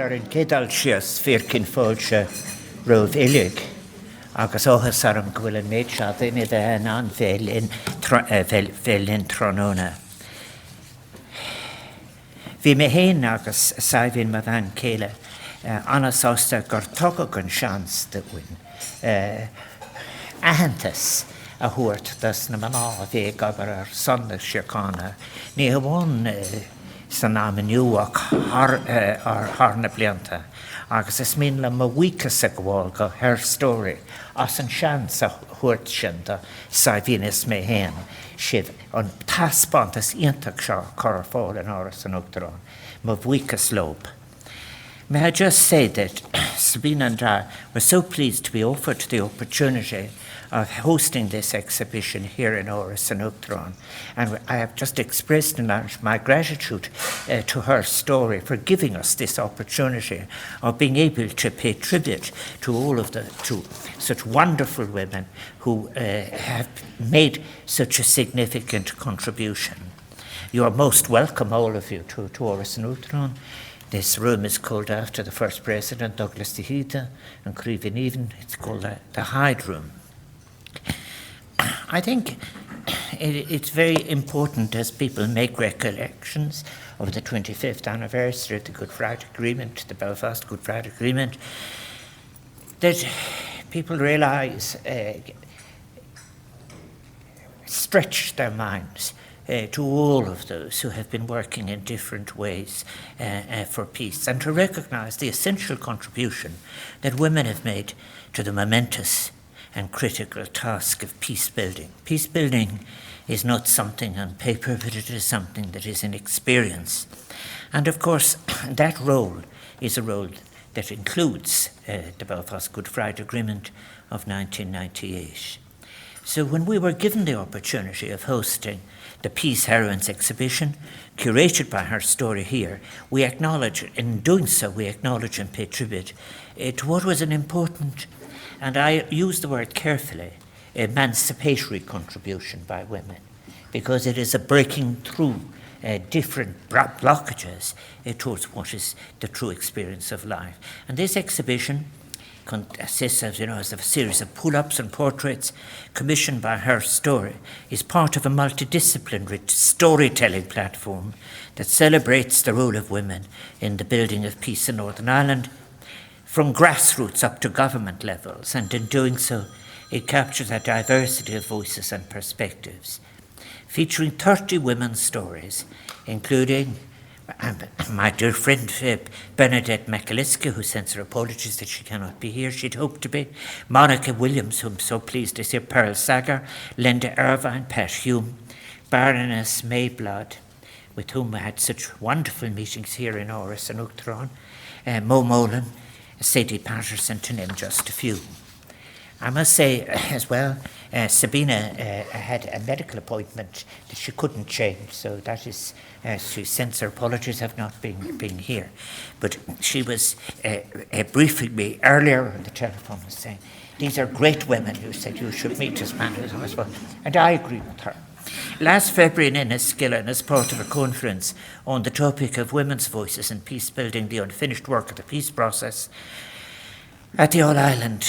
ar an cédal sios fíorcin fóilse roimh ilig, agus óthas arm go bhfuil an méid seo daoine de an bhéil in tróna. Bhí mé héin agus saibhín me bhean céile anasásta gur tugad an seans de bhain. Ahantas a thuairt das na maná a bhé gabar ar sonna siocána. Ní bháin san náam Uach ar tharna blianta. Agus is mín le mo bhuicas a gháil go HerStory as an seans a thuairt sin de saibhínas mé héin. Siad an taspáintas iontach seo chur fáil an Áras an Uachtaráin, mo bhuicas lob. May I just say that Sabina and I were so pleased to be offered the opportunity of hosting this exhibition here in Áras an Uachtaráin, and I have just expressed my gratitude to HerStory for giving us this opportunity of being able to pay tribute to all of to such wonderful women who have made such a significant contribution. You are most welcome, all of you, to Áras an Uachtaráin. This room is called after the first president, Douglas DeHita, and Creevin Even. It's called the Hyde Room. I think it's very important as people make recollections of the 25th anniversary of the Good Friday Agreement, the Belfast Good Friday Agreement, that people realise, stretch their minds to all of those who have been working in different ways for peace, and to recognise the essential contribution that women have made to the momentous and critical task of peace building. Peace building is not something on paper, but it is something that is in experience. And of course, that role is a role that includes the Belfast Good Friday Agreement of 1998. So when we were given the opportunity of hosting the Peace Heroines exhibition, curated by HerStory here, we acknowledge, in doing so, we acknowledge and pay tribute to what was an important, and I use the word carefully, emancipatory contribution by women, because it is a breaking through different blockages towards what is the true experience of life. And this exhibition consists of, as a series of pull-ups and portraits commissioned by HerStory, is part of a multidisciplinary storytelling platform that celebrates the role of women in the building of peace in Northern Ireland, from grassroots up to government levels, and in doing so, it captures a diversity of voices and perspectives, featuring 30 women's stories, including my dear friend Bernadette McAllisker, who sends her apologies that she cannot be here. She'd hoped to be. Monica Williams, who I'm so pleased to see. Pearl Sagar, Linda Irvine, Pat Hume, Baroness May Blood, with whom I had such wonderful meetings here in Áras an Uachtaráin, Mo Molan, Sadie Patterson, to name just a few. I must say as well, Sabina had a medical appointment that she couldn't change, so that is, she sends her apologies have not been here. But she was briefing me earlier on the telephone, was saying, these are great women who said you should meet as managers as well. And I agree with her. Last February in Enniskillen, as part of a conference on the topic of women's voices in peace building, the unfinished work of the peace process, at the All-Ireland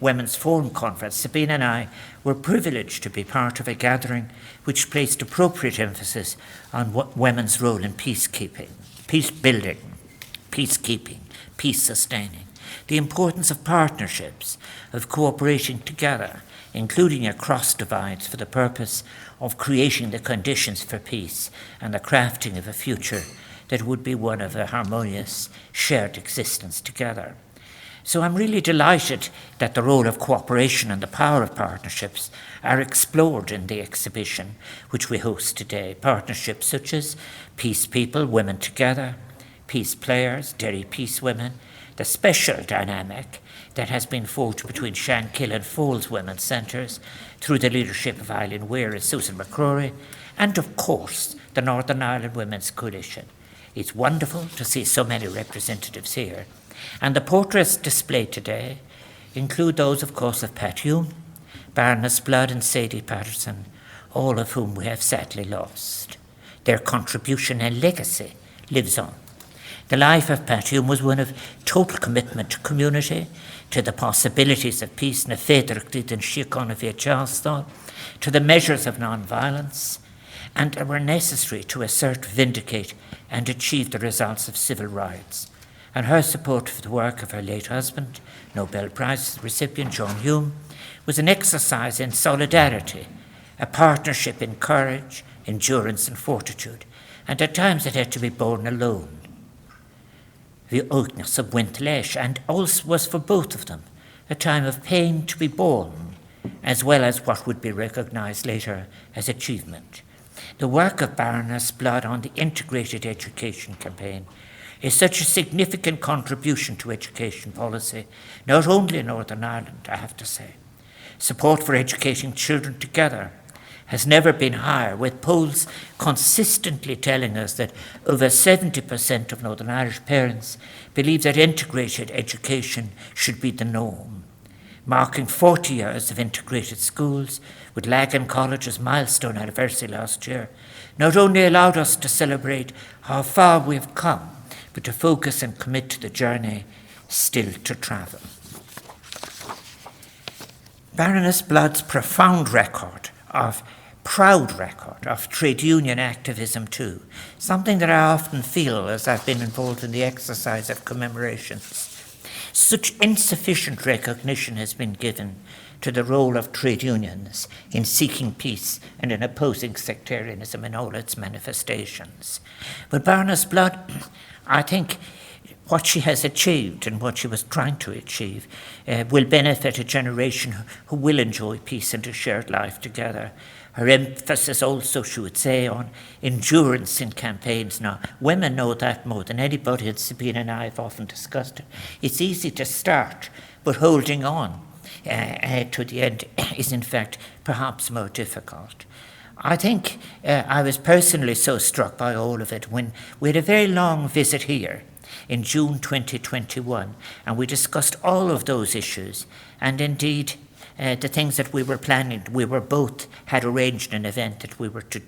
Women's Forum Conference, Sabina and I were privileged to be part of a gathering which placed appropriate emphasis on women's role in peacekeeping, peace building, peacekeeping, peace sustaining, the importance of partnerships, of cooperating together, including across divides, for the purpose of creating the conditions for peace and the crafting of a future that would be one of a harmonious, shared existence together. So I'm really delighted that the role of cooperation and the power of partnerships are explored in the exhibition which we host today. Partnerships such as Peace People, Women Together, Peace Players, Derry Peace Women, the special dynamic that has been forged between Shankill and Falls Women's Centres through the leadership of Eileen Weir and Susan McCrory, and of course the Northern Ireland Women's Coalition. It's wonderful to see so many representatives here. And the portraits displayed today include those, of course, of Pat Hume, Baroness Blood and Sadie Patterson, all of whom we have sadly lost. Their contribution and legacy lives on. The life of Pat Hume was one of total commitment to community, to the possibilities of peace, na féidirchtaí den síochána bhí teastáil, to the measures of non-violence, and were necessary to assert, vindicate, and achieve the results of civil rights. And her support for the work of her late husband, Nobel Prize recipient John Hume, was an exercise in solidarity, a partnership in courage, endurance, and fortitude, and at times it had to be borne alone. And also was for both of them a time of pain to be borne, as well as what would be recognised later as achievement. The work of Baroness Blood on the integrated education campaign is such a significant contribution to education policy, not only in Northern Ireland, I have to say. Support for educating children together has never been higher, with polls consistently telling us that over 70% of Northern Irish parents believe that integrated education should be the norm. Marking 40 years of integrated schools, with Lagan College's milestone anniversary last year, not only allowed us to celebrate how far we've come, but to focus and commit to the journey still to travel. Baroness Blood's proud record of trade union activism too, something that I often feel as I've been involved in the exercise of commemorations. Such insufficient recognition has been given to the role of trade unions in seeking peace and in opposing sectarianism in all its manifestations. But Baroness Blood, I think what she has achieved and what she was trying to achieve will benefit a generation who will enjoy peace and a shared life together. Her emphasis also, she would say, on endurance in campaigns. Now, women know that more than anybody, and Sabine and I have often discussed it. It's easy to start, but holding on to the end is, in fact, perhaps more difficult. I think I was personally so struck by all of it when we had a very long visit here in June 2021, and we discussed all of those issues, and indeed the things that we were planning. We were both had arranged an event that we were to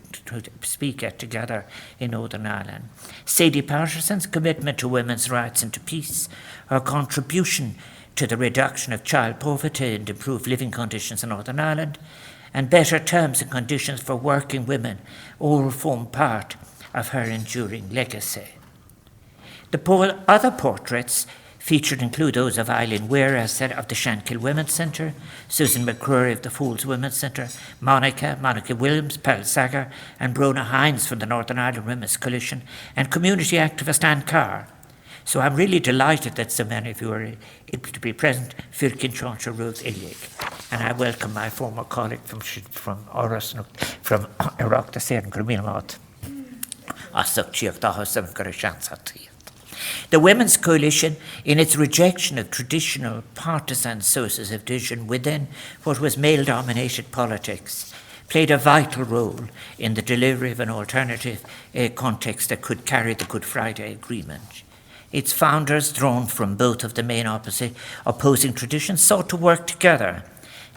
speak at together in Northern Ireland. Sadie Patterson's commitment to women's rights and to peace, her contribution to the reduction of child poverty and improved living conditions in Northern Ireland, and better terms and conditions for working women all form part of her enduring legacy. The other portraits featured include those of Eileen Weir, as said, of the Shankill Women's Centre, Susan McCrory of the Fools Women's Centre, Monica Williams, Pearl Sager, and Brona Hines from the Northern Ireland Women's Coalition, and community activist Anne Carr. So I'm really delighted that so many of you are able to be present, Firkin Chauncher Ruth Ilyig. And I welcome my former colleague from Áras, from Uachtaráin and Grumilmot. The Women's Coalition, in its rejection of traditional partisan sources of division within what was male-dominated politics, played a vital role in the delivery of an alternative context that could carry the Good Friday Agreement. Its founders, drawn from both of the main opposing traditions, sought to work together,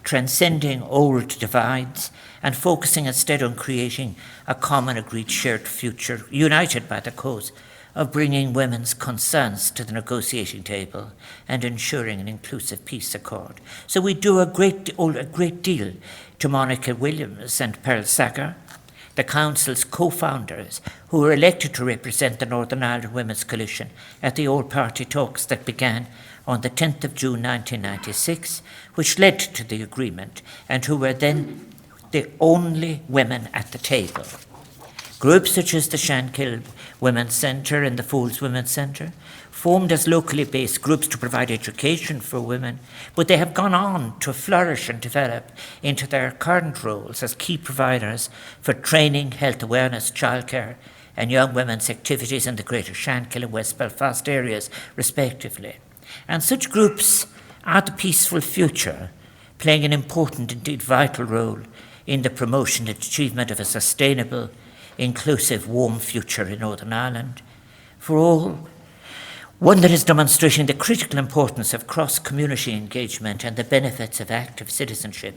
transcending old divides and focusing instead on creating a common agreed shared future, united by the cause of bringing women's concerns to the negotiating table and ensuring an inclusive peace accord. So we do a great deal to Monica Williams and Pearl Sager, the Council's co-founders, who were elected to represent the Northern Ireland Women's Coalition at the all-party talks that began on the 10th of June 1996, which led to the agreement, and who were then the only women at the table. Groups such as the Shankill Women's Centre and the Fools Women's Centre formed as locally based groups to provide education for women, but they have gone on to flourish and develop into their current roles as key providers for training, health awareness, childcare, and young women's activities in the Greater Shankill and West Belfast areas, respectively. And such groups are the peaceful future, playing an important, indeed vital role in the promotion and achievement of a sustainable, inclusive, warm future in Northern Ireland for all, one that is demonstrating the critical importance of cross-community engagement and the benefits of active citizenship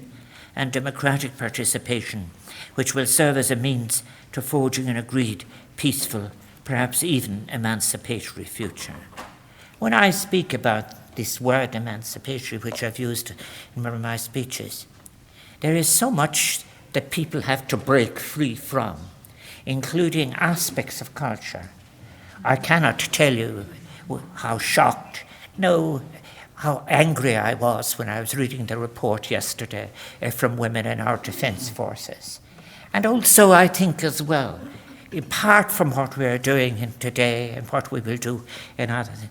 and democratic participation, which will serve as a means to forging an agreed, peaceful perhaps even emancipatory future. When I speak about this word emancipatory, which I've used in one of my speeches, there is so much that people have to break free from, including aspects of culture. I cannot tell you how shocked, no, how angry I was when I was reading the report yesterday from women in our defence forces. And also I think as well, apart from what we are doing today and what we will do in other things,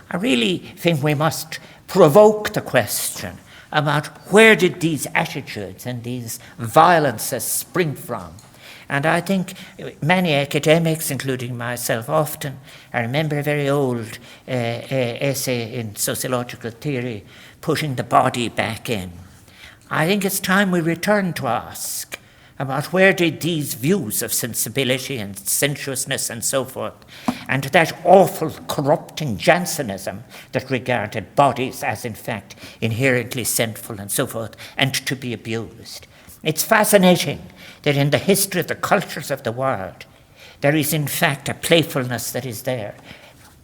I really think we must provoke the question about where did these attitudes and these violences spring from. And I think many academics, including myself, often, I remember a very old essay in sociological theory, putting the body back in. I think it's time we return to ask about where did these views of sensibility and sensuousness and so forth, and that awful corrupting Jansenism that regarded bodies as in fact inherently sinful and so forth, and to be abused. It's fascinating that in the history of the cultures of the world, there is in fact a playfulness that is there,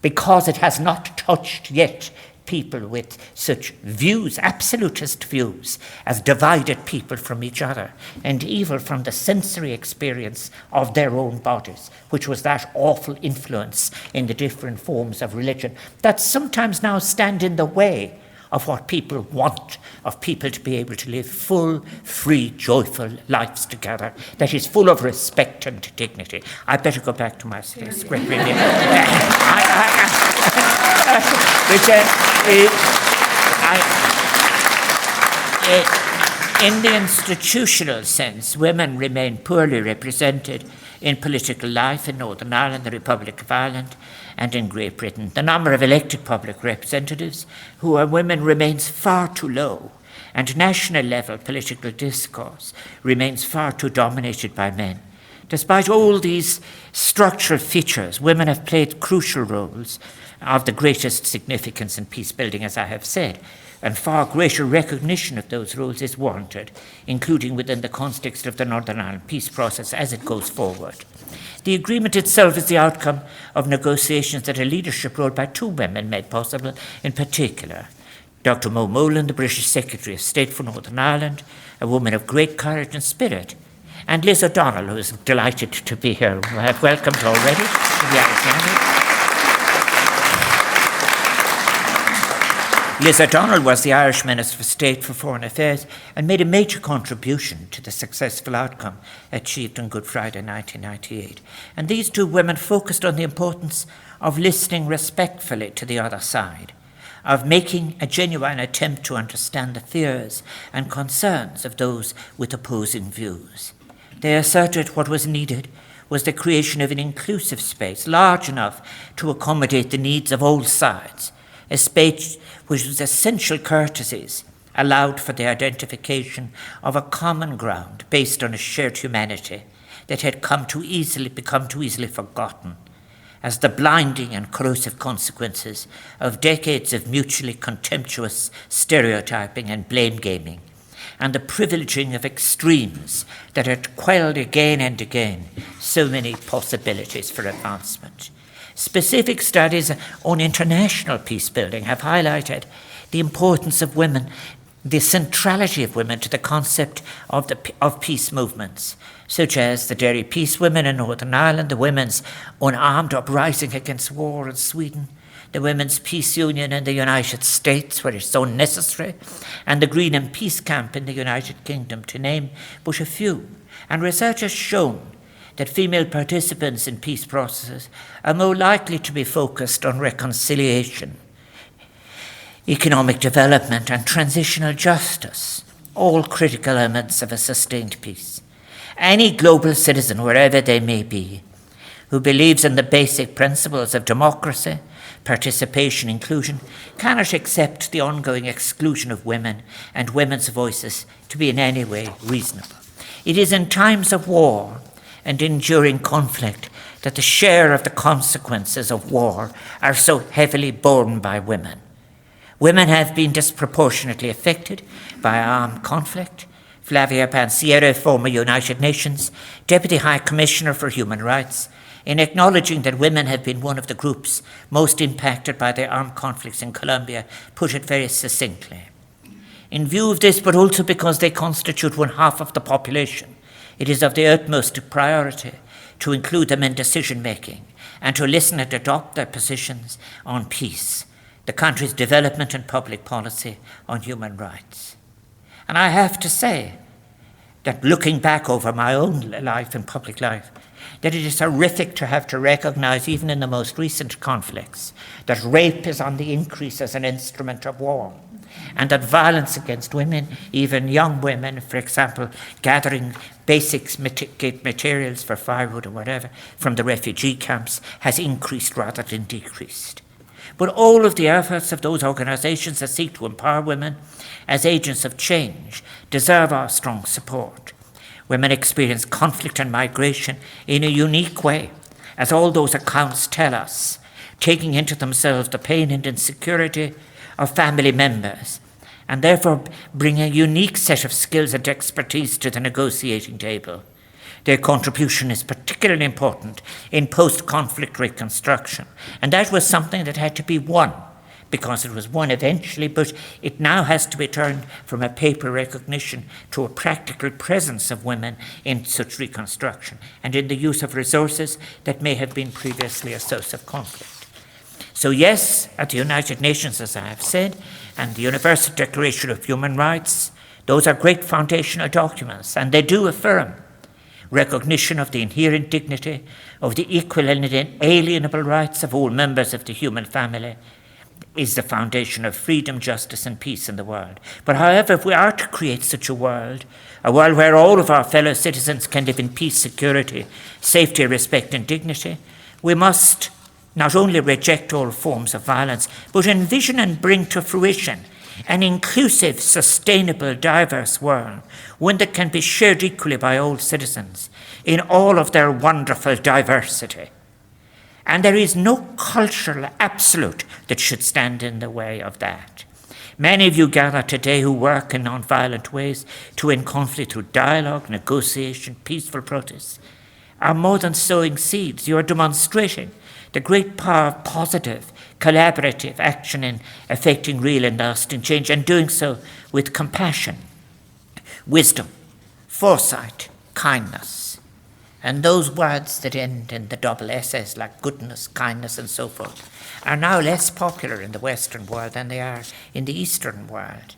because it has not touched yet people with such views, absolutist views, as divided people from each other, and even from the sensory experience of their own bodies, which was that awful influence in the different forms of religion that sometimes now stand in the way of what people want, of people to be able to live full, free, joyful lives together, that is full of respect and dignity. I better go back to my script, really. In the institutional sense, women remain poorly represented in political life in Northern Ireland, the Republic of Ireland, and in Great Britain. The number of elected public representatives who are women remains far too low, and national level political discourse remains far too dominated by men. Despite all these structural features, women have played crucial roles of the greatest significance in peace building, as I have said, and far greater recognition of those roles is warranted, including within the context of the Northern Ireland peace process as it goes forward. The agreement itself is the outcome of negotiations that a leadership role by two women made possible, in particular Dr. Mo Molan, the British Secretary of State for Northern Ireland, a woman of great courage and spirit, and Liz O'Donnell, who is delighted to be here. I have welcomed already to the Irish Army. Liz O'Donnell was the Irish Minister for State for Foreign Affairs and made a major contribution to the successful outcome achieved on Good Friday 1998. And these two women focused on the importance of listening respectfully to the other side, of making a genuine attempt to understand the fears and concerns of those with opposing views. They asserted what was needed was the creation of an inclusive space large enough to accommodate the needs of all sides, a space which was essential courtesies allowed for the identification of a common ground based on a shared humanity that had become too easily forgotten as the blinding and corrosive consequences of decades of mutually contemptuous stereotyping and blame gaming, and the privileging of extremes that had quelled again and again so many possibilities for advancement. Specific studies on international peace building have highlighted the importance of women, the centrality of women to the concept of peace movements, such as the Derry Peace Women in Northern Ireland, the Women's Unarmed Uprising Against War in Sweden, the Women's Peace Union in the United States, where it's so necessary, and the Green and Peace Camp in the United Kingdom, to name but a few. And research has shown that female participants in peace processes are more likely to be focused on reconciliation, economic development, and transitional justice, all critical elements of a sustained peace. Any global citizen, wherever they may be, who believes in the basic principles of democracy, participation, inclusion, cannot accept the ongoing exclusion of women and women's voices to be in any way reasonable. It is in times of war and enduring conflict that the share of the consequences of war are so heavily borne by women. Women have been disproportionately affected by armed conflict. Flavia Pansiero, former United Nations Deputy High Commissioner for Human Rights, in acknowledging that women have been one of the groups most impacted by the armed conflicts in Colombia, put it very succinctly. In view of this, but also because they constitute 1/2 of the population, it is of the utmost priority to include them in decision-making and to listen and adopt their positions on peace, the country's development and public policy on human rights. And I have to say that looking back over my own life and public life, that it is horrific to have to recognize, even in the most recent conflicts, that rape is on the increase as an instrument of war, and that violence against women, even young women, for example, gathering basic materials for firewood or whatever from the refugee camps, has increased rather than decreased. But all of the efforts of those organizations that seek to empower women as agents of change deserve our strong support. Women experience conflict and migration in a unique way, as all those accounts tell us, taking into themselves the pain and insecurity of family members, and therefore bring a unique set of skills and expertise to the negotiating table. Their contribution is particularly important in post-conflict reconstruction, and that was something that had to be won, because it was won eventually, but it now has to be turned from a paper recognition to a practical presence of women in such reconstruction and in the use of resources that may have been previously a source of conflict. So yes, at the United Nations, as I have said, and the Universal Declaration of Human Rights, those are great foundational documents, and they do affirm recognition of the inherent dignity, of the equal and inalienable rights of all members of the human family, is the foundation of freedom, justice, and peace in the world. But however, if we are to create such a world where all of our fellow citizens can live in peace, security, safety, respect, and dignity, we must not only reject all forms of violence, but envision and bring to fruition an inclusive, sustainable, diverse world, one that can be shared equally by all citizens in all of their wonderful diversity. And there is no cultural absolute that should stand in the way of that. Many of you gather today who work in non-violent ways to end conflict through dialogue, negotiation, peaceful protests, are more than sowing seeds. You are demonstrating the great power of positive, collaborative action in effecting real and lasting change, and doing so with compassion, wisdom, foresight, kindness. And those words that end in the double S's, like goodness, kindness, and so forth, are now less popular in the Western world than they are in the Eastern world,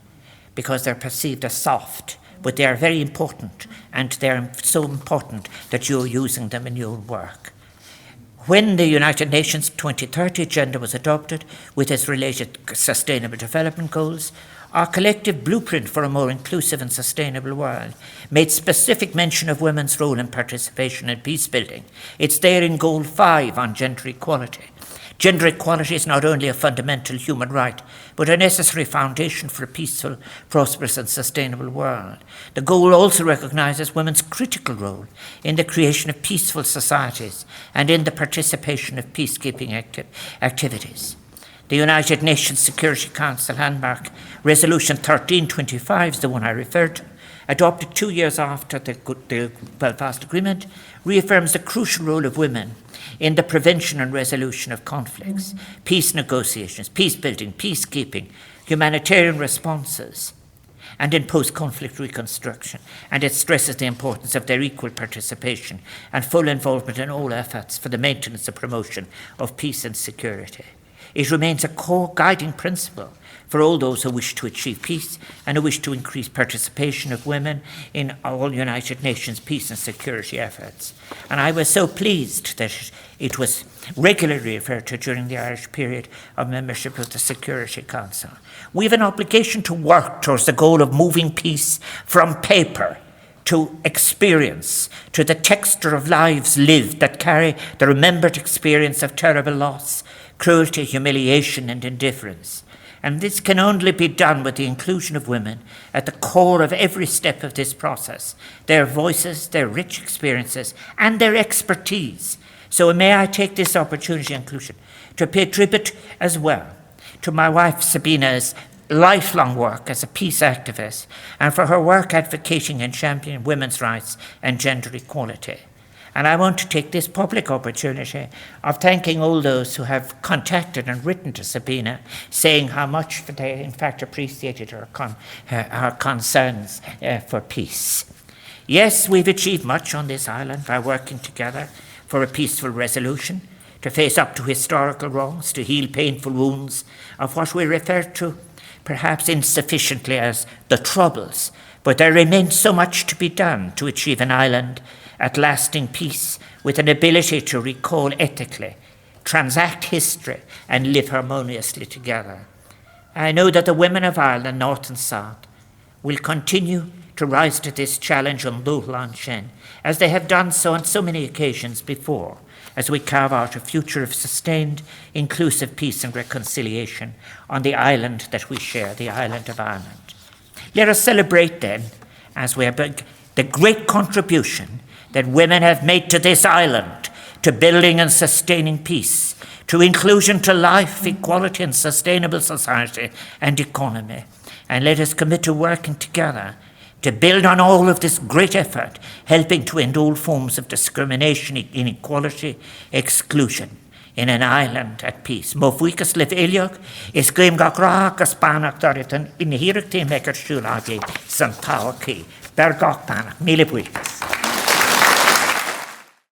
because they're perceived as soft, but they are very important, and they're so important that you're using them in your work. When the United Nations 2030 Agenda was adopted with its related Sustainable Development Goals, our collective blueprint for a more inclusive and sustainable world made specific mention of women's role and participation in peace building. It's there in Goal 5 on gender equality. Gender equality is not only a fundamental human right, but a necessary foundation for a peaceful, prosperous, and sustainable world. The goal also recognizes women's critical role in the creation of peaceful societies and in the participation of peacekeeping activities. The United Nations Security Council Landmark Resolution 1325 is the one I referred to, adopted 2 years after the Belfast Agreement, reaffirms the crucial role of women in the prevention and resolution of conflicts, peace negotiations, peace building, peacekeeping, humanitarian responses, and in post-conflict reconstruction. And it stresses the importance of their equal participation and full involvement in all efforts for the maintenance and promotion of peace and security. It remains a core guiding principle for all those who wish to achieve peace and who wish to increase participation of women in all United Nations peace and security efforts. And I was so pleased that it was regularly referred to during the Irish period of membership of the Security Council. We have an obligation to work towards the goal of moving peace from paper to experience, to the texture of lives lived that carry the remembered experience of terrible loss, cruelty, humiliation, and indifference. And this can only be done with the inclusion of women at the core of every step of this process, their voices, their rich experiences, and their expertise. So may I take this opportunity, inclusion, to pay tribute as well to my wife Sabina's lifelong work as a peace activist and for her work advocating and championing women's rights and gender equality. And I want to take this public opportunity of thanking all those who have contacted and written to Sabina, saying how much they in fact appreciated her concerns for peace. Yes, we've achieved much on this island by working together for a peaceful resolution, to face up to historical wrongs, to heal painful wounds of what we refer to perhaps insufficiently as the Troubles. But there remains so much to be done to achieve an island at lasting peace, with an ability to recall ethically, transact history, and live harmoniously together. I know that the women of Ireland, North and South, will continue to rise to this challenge on Dúchlan Sin, as they have done so on so many occasions before, as we carve out a future of sustained, inclusive peace and reconciliation on the island that we share, the island of Ireland. Let us celebrate then, as we have the great contribution that women have made to this island, to building and sustaining peace, to inclusion, to life, equality and sustainable society and economy. And let us commit to working together to build on all of this great effort, helping to end all forms of discrimination, inequality, exclusion in an island at peace. Mo fuicas liv iliog, is grim gach banach doritan in the hiractim eker shulagi san tawaki, bergach banach, mille fuicas.